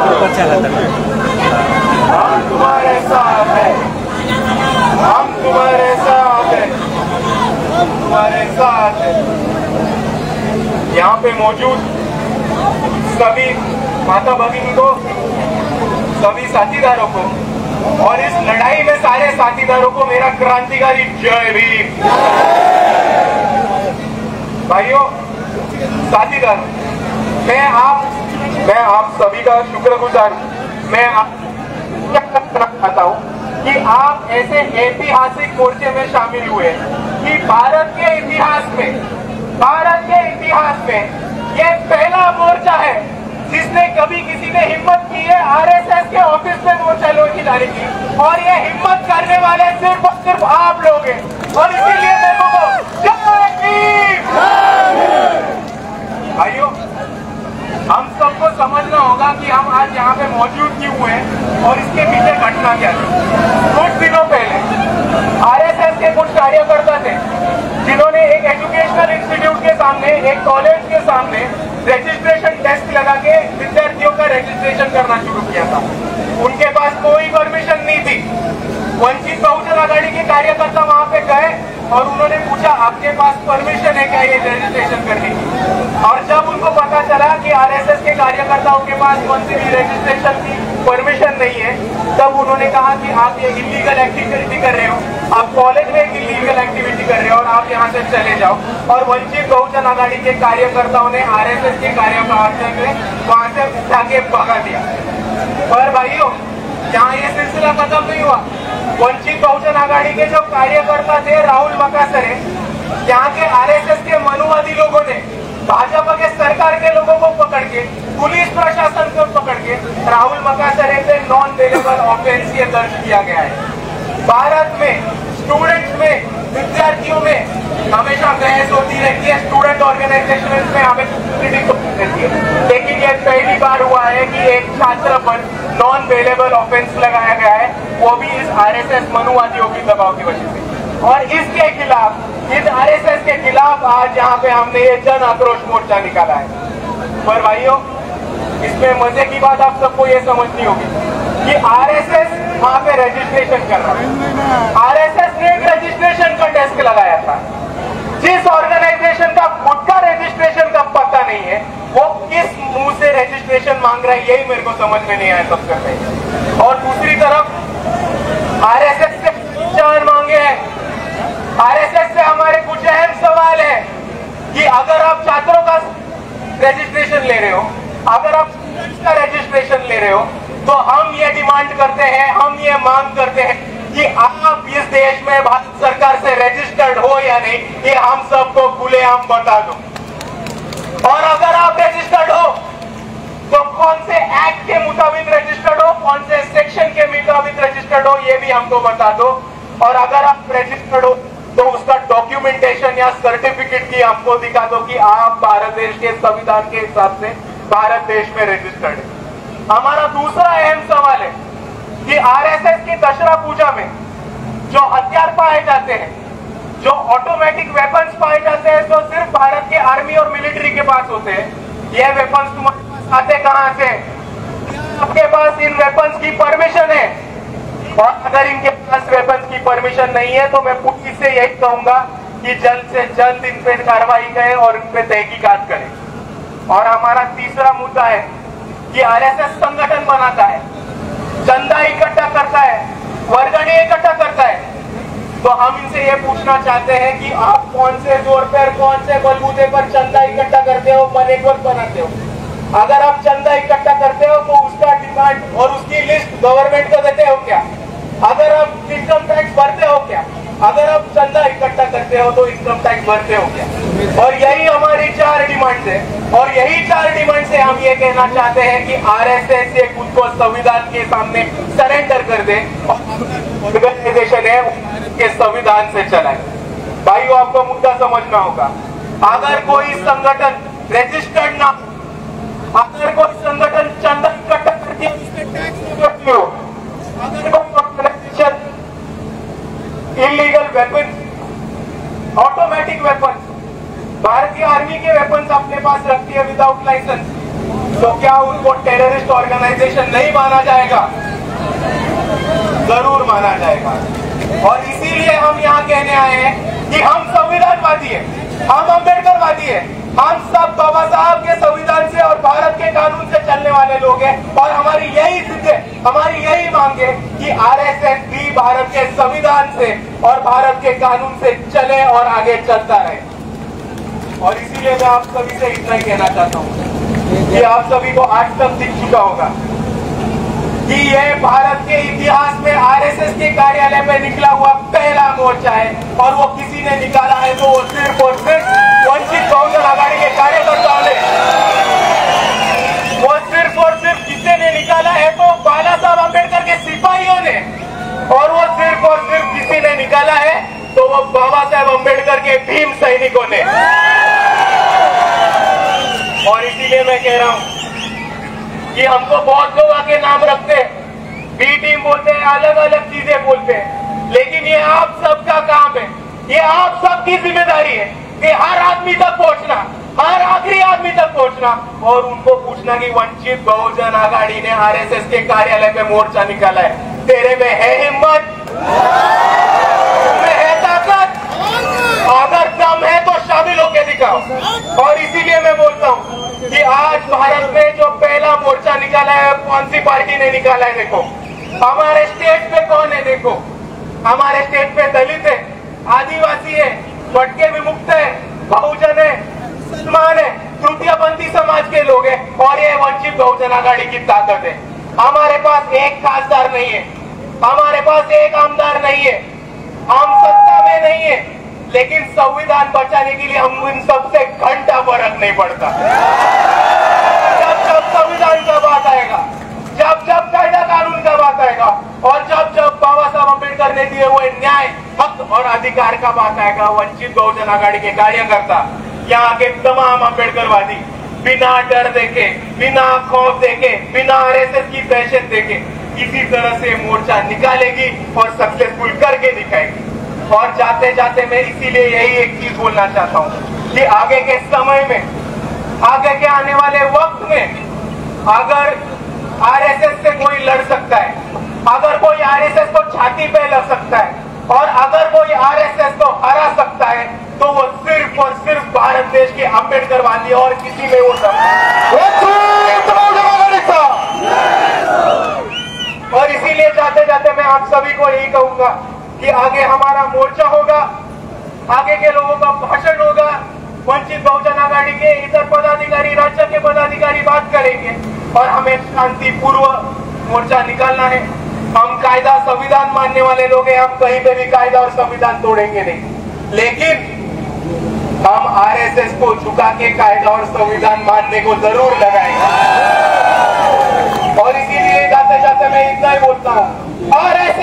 हम तुम्हारे साथ हैं, हम तुम्हारे साथ हैं, हम तुम्हारे साथ हैं। यहाँ पे मौजूद सभी माता भगिनी को, सभी साथीदारों को और इस लड़ाई में सारे साथीदारों को मेरा क्रांतिकारी जय भीम। भाइयों, साथीदार, मैं आप सभी का शुक्रगुजार हूँ। मैं चाहता हूँ कि आप ऐसे ऐतिहासिक मोर्चे में शामिल हुए कि भारत के इतिहास में ये पहला मोर्चा है जिसने कभी किसी ने हिम्मत की है आरएसएस के ऑफिस में मोर्चा लेके जाने की, और ये हिम्मत करने वाले सिर्फ और सिर्फ आप लोग हैं। और इसीलिए मेरे को जय भीम। भाइयों, हम सबको समझना होगा कि हम आज यहाँ पे मौजूद क्यों हैं और इसके पीछे घटना क्या है। कुछ दिनों पहले आरएसएस के कुछ कार्यकर्ता थे जिन्होंने एक एजुकेशनल इंस्टीट्यूट के सामने, एक कॉलेज के सामने रजिस्ट्रेशन डेस्क लगा के विद्यार्थियों का रजिस्ट्रेशन करना शुरू किया था। उनके पास कोई परमिशन नहीं थी। वंचित बहुजन आघाड़ी के कार्यकर्ता वहां पे गए और उन्होंने पूछा, आपके पास परमिशन है क्या ये रजिस्ट्रेशन करने की? और जब उनको पता चला कि आरएसएस के कार्यकर्ताओं के पास कौन सी भी रजिस्ट्रेशन की परमिशन नहीं है, तब उन्होंने कहा कि आप ये इलीगल एक्टिविटी कर रहे हो, आप कॉलेज में एक इलीगल एक्टिविटी कर रहे हो और आप यहाँ से चले जाओ। और वंचित बहुजन आघाड़ी के कार्यकर्ताओं ने आरएसएस के कार्यकर्ताओं को वहां से उठा के भगा दिया। पर भाइयों, यहाँ ये सिलसिला खत्म नहीं हुआ। वंचित बहुजन आघाड़ी के जो कार्यकर्ता थे राहुल मकासरे, यहाँ के आरएसएस के मनुवादी लोगों ने भाजपा के सरकार के लोगों को पकड़ के, पुलिस प्रशासन को पकड़ के राहुल मकासरे पे नॉन वेलेबल ऑफेंस ये दर्ज किया गया है। भारत में स्टूडेंट्स में, विद्यार्थियों में हमेशा बहस होती रहती है, स्टूडेंट ऑर्गेनाइजेशन में हमें रहती है, लेकिन ये पहली बार हुआ है कि एक छात्र पर नॉन वेलेबल ऑफेंस लगाया गया है, वो भी इस आरएसएस मनुवादियों की दबाव की वजह से। और इसके खिलाफ, इस आरएसएस के खिलाफ आज यहाँ पे हमने ये जन आक्रोश मोर्चा निकाला है। पर भाइयों, इसमें मजे की बात आप सबको ये समझनी होगी कि आरएसएस वहां पे रजिस्ट्रेशन कर रहा है। आरएसएस ने एक रजिस्ट्रेशन का डेस्क लगाया था। जिस ऑर्गेनाइजेशन का खुद का रजिस्ट्रेशन का पता नहीं है, वो किस मुंह से रजिस्ट्रेशन मांग रहा है, यही मेरे को समझ में नहीं आया सबसे पहले। और दूसरी तरफ आरएसएस से जान मांगे हैं। आरएसएस से हमारे कुछ अहम सवाल है कि अगर आप छात्रों का रजिस्ट्रेशन ले रहे हो, अगर आप का रजिस्ट्रेशन ले रहे हो, तो हम ये डिमांड करते हैं, हम ये मांग करते हैं कि आप इस देश में भारत सरकार से रजिस्टर्ड हो या नहीं, ये हम सबको खुलेआम बता दो। और अगर आप रजिस्टर्ड हो तो कौन से एक्ट के मुताबिक रजिस्टर्ड हो, कौन से सेक्शन के मुताबिक रजिस्टर्ड हो, ये भी हमको बता दो। और अगर आप रजिस्टर्ड हो तो उसका डॉक्यूमेंटेशन या सर्टिफिकेट की हमको दिखा दो कि आप भारत देश के संविधान के हिसाब से भारत देश में रजिस्टर्ड है। हमारा दूसरा अहम सवाल है कि आरएसएस की दशहरा पूजा में जो हथियार पाए जाते हैं, जो ऑटोमेटिक वेपन्स पाए जाते हैं, तो सिर्फ भारत के आर्मी और मिलिट्री के पास होते हैं। ये वेपन्स तुम्हारे पास आते कहां से? आपके पास इन वेपन्स की परमिशन है? और अगर इनके पास वेपन्स की परमिशन नहीं है तो मैं पुलिस से यही कहूंगा कि जल्द से जल्द इन पे कार्रवाई करें और इन पे तहकीकात करें। और हमारा तीसरा मुद्दा है कि आरएसएस संगठन बनाता है, चंदा इकट्ठा करता है, वर्गणी इकट्ठा करता है, तो हम इनसे ये पूछना चाहते हैं कि आप कौन से जोर पर, कौन से बलबूते पर चंदा इकट्ठा करते हो, नेटवर्क बनाते हो? अगर आप चंदा इकट्ठा करते हो तो उसका डिमांड और उसकी लिस्ट गवर्नमेंट को देते हो क्या? अगर आप इनकम टैक्स भरते हो क्या? अगर आप चंदा इकट्ठा करते हो तो इनकम टैक्स भरते हो क्या? और यही हमारी 4 डिमांड है, और यही 4 डिमांड से हम ये कहना चाहते हैं कि आरएसएस से खुद को संविधान के सामने सरेंडर कर दे और ऑर्गेनाइजेशन है के संविधान से चलाए। भाइयों, आपको मुद्दा समझना होगा। अगर कोई संगठन रजिस्टर्ड ना, अगर कोई संगठन चंदा इकट्ठा करती है, अगर कोई organisation illegal weapon, automatic weapon, भारतीय आर्मी के वेपन्स अपने पास रखती है विदाउट लाइसेंस, तो क्या उनको टेररिस्ट ऑर्गेनाइजेशन नहीं माना जाएगा? जरूर माना जाएगा। और इसीलिए हम यहाँ कहने आए हैं कि हम संविधानवादी हैं, हम अम्बेडकरवादी हैं, हम सब बाबा साहब के संविधान से और भारत के कानून से चलने वाले लोग हैं। और हमारी यही जिद है, हमारी यही मांग है कि आरएसएस भी भारत के संविधान से और भारत के कानून से चले और आगे चलता रहे। और इसीलिए मैं आप सभी से इतना ही कहना चाहता हूँ कि आप सभी को आज तक दिख चुका होगा कि यह भारत के इतिहास में आरएसएस के कार्यालय में निकला हुआ पहला मोर्चा है। और वो किसी ने निकाला है तो वो सिर्फ और सिर्फ वंचित बहुजन आघाड़ी के कार्यकर्ताओं ने, वो सिर्फ और सिर्फ किसी ने निकाला है तो बाला साहब अम्बेडकर के सिपाहियों ने, और वो सिर्फ और सिर्फ किसी ने निकाला है तो वो बाबा साहब अम्बेडकर के भीम सैनिकों ने। और इसीलिए मैं कह रहा हूं कि हमको बहुत लोग आके नाम रखते हैं, बी टीम बोलते हैं, अलग अलग चीजें बोलते हैं, लेकिन ये आप सबका काम है, ये आप सबकी जिम्मेदारी है कि हर आदमी तक पहुंचना, हर आखिरी आदमी तक पहुंचना और उनको पूछना कि वंचित बहुजन आघाड़ी ने आरएसएस के कार्यालय पे मोर्चा निकाला है, तेरे में है हिम्मत, तुम्हें है ताकत? अगर दम है तो शामिल होकर दिखाओ। और इसीलिए मैं बोलता हूँ कि आज भारत में जो पहला मोर्चा निकाला है, कौन सी पार्टी ने निकाला है? देखो हमारे स्टेट पे कौन है, देखो हमारे स्टेट पे दलित है, आदिवासी है, भटके विमुक्त है, बहुजन है, मुसलमान है, तृतीयपंथी समाज के लोग हैं। और ये वंचित बहुजन आघाड़ी की ताकत है। हमारे पास एक खासदार नहीं है, हमारे पास एक आमदार नहीं है, हम सत्ता में नहीं है, लेकिन संविधान बचाने के लिए हम इन सबसे घंटा फर्क नहीं पड़ता। जब जब संविधान का बात आएगा, जब जब कायदा कानून का बात आएगा, और जब जब बाबा साहब अम्बेडकर ने दिए हुए न्याय, हक और अधिकार का बात आएगा, वंचित बहुजन आघाड़ी के कार्यकर्ता, यहाँ के तमाम अम्बेडकरवादी बिना डर देखे, बिना खौफ देखे, बिना आरएसएस की दहशत देखे किसी तरह से मोर्चा निकालेगी और सक्सेसफुल करके दिखाएगी। और जाते जाते मैं इसीलिए यही एक चीज बोलना चाहता हूँ कि आगे के समय में, आगे के आने वाले वक्त में अगर आरएसएस से कोई लड़ सकता है, अगर कोई आरएसएस को छाती पे लग सकता है, और अगर कोई आरएसएस को हरा सकता है, तो वो सिर्फ और सिर्फ भारत देश के अम्बेडकरवादी और किसी में वो और इसीलिए जाते जाते मैं आप सभी को यही कहूंगा कि आगे हमारा मोर्चा होगा, आगे के लोगों का भाषण होगा, वंचित बहुजन आघाड़ी के इतर पदाधिकारी, राज्य के पदाधिकारी बात करेंगे और हमें शांतिपूर्व मोर्चा निकालना है। हम कायदा संविधान मानने वाले लोग हैं, हम कहीं पे भी कायदा और संविधान तोड़ेंगे नहीं, लेकिन हम आरएसएस को झुका के कायदा और संविधान मानने को जरूर लगाएंगे। और इसीलिए जाते जाते मैं इतना ही बोलता हूँ, आरएसएस